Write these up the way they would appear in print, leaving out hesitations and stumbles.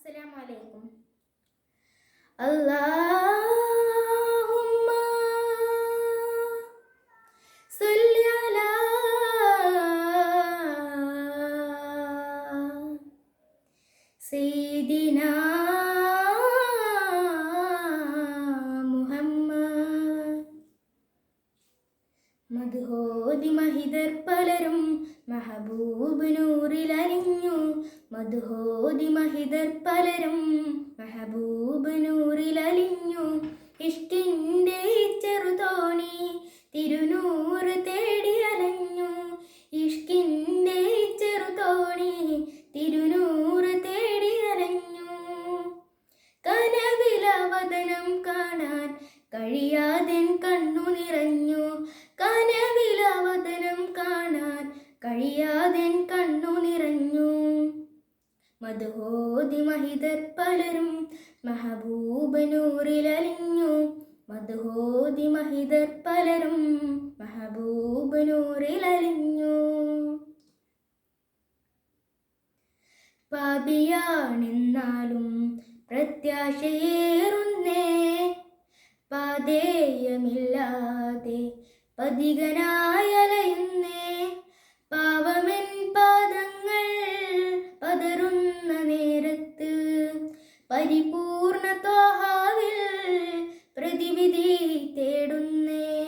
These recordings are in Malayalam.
അസ്സലാമു അലൈക്കും. അല്ലാഹുമ്മ സല്ലി അലാ സയ്യിദിനാ മുഹമ്മദ്. മദ്ഹോദി മഹിതർ പലരും മെഹബൂബ് നൂറിലലിഞ്ഞു. മദ്ഹോദി മഹിതർ പലരും മെഹബൂബ് നൂറിലലിഞ്ഞു. ഇഷ്കിൻ്റെ ചെറുതോണി തിരുനൂറ് തേടി അലഞ്ഞു. ഇഷ്കിൻ്റെ ചെറുതോണി തിരുനൂറ് തേടി അലഞ്ഞു. കനവിലവദനം കാണാൻ കഴിയാതെൻ കണ്ണു നിറഞ്ഞു. കനവിലവദനം കാണാൻ കഴിയാതെൻ കണ്ണു നിറഞ്ഞു. മദ്ഹോദി മഹിതർ പലരും മെഹബൂബ് നൂറിലലിഞ്ഞു. മദ്ഹോദി മഹിതർ പലരും മെഹബൂബ് നൂറിലലിഞ്ഞു. പാപിയാണെന്നാലും പ്രത്യാശയേറുന്നേ, പാതേയമില്ലാതെ പതികനായലയുന്നേ. പാവമെൻ പാദങ്ങൾ പതറുന്ന നേരത്ത് പരിപൂർണ ത്വാഹാവിൽ പ്രതിവിധി തേടുന്നേ.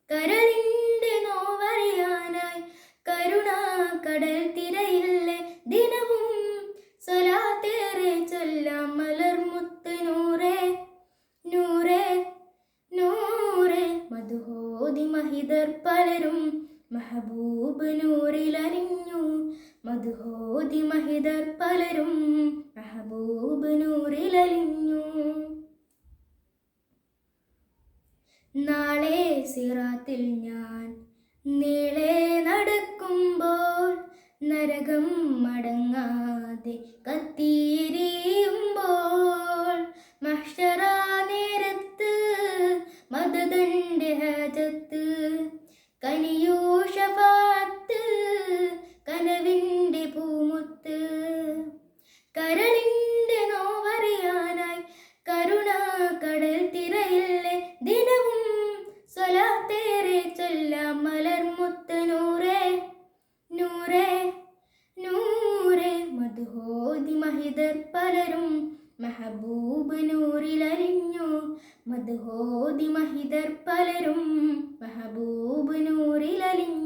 കരളിൻ്റെ നോവറിയാനായി കരുണാ കടൽ തിരയില്ലേ. ദിനവും സ്വലാത്തേറെ ചൊല്ലാം മലർമുത്ത് നൂറേ നൂറേ നൂറേ. മദ്ഹോദി മഹിതർ പലരും മെഹബൂബ് നൂറിലലിഞ്ഞു. മദ്ഹോദി മഹിതർ പലരും മെഹബൂബ് നൂറിലലിഞ്ഞു. നാളെ സിറാത്തിൽ ഞാൻ നീളെ നടക്കുമ്പോൾ, നരകം മടങ്ങാതെ കത്തിയെരിയുമ്പോൾ, മഹ്ശറ നേരത്ത് മദദന്റെ ഹജത്ത് കനിയൂ ശഫാഅത്ത് കനവിൻ്റെ പൂമുത്ത്. കരളിൻ്റെ നോവറിയാനായി കരുണാ കടൽ തിരയില്ലേ. ദിനവും സ്വലാത്തേറെ ചൊല്ലാം മലർമുത്ത് നൂറേ നൂറേ നൂറേ. മദ്ഹോദി മഹിതർ പലരും മെഹബൂബ് നൂറിലലിഞ്ഞു. മദ്ഹോദി മഹിതർ പലരും മെഹബൂബ് നൂറിലലിഞ്ഞു.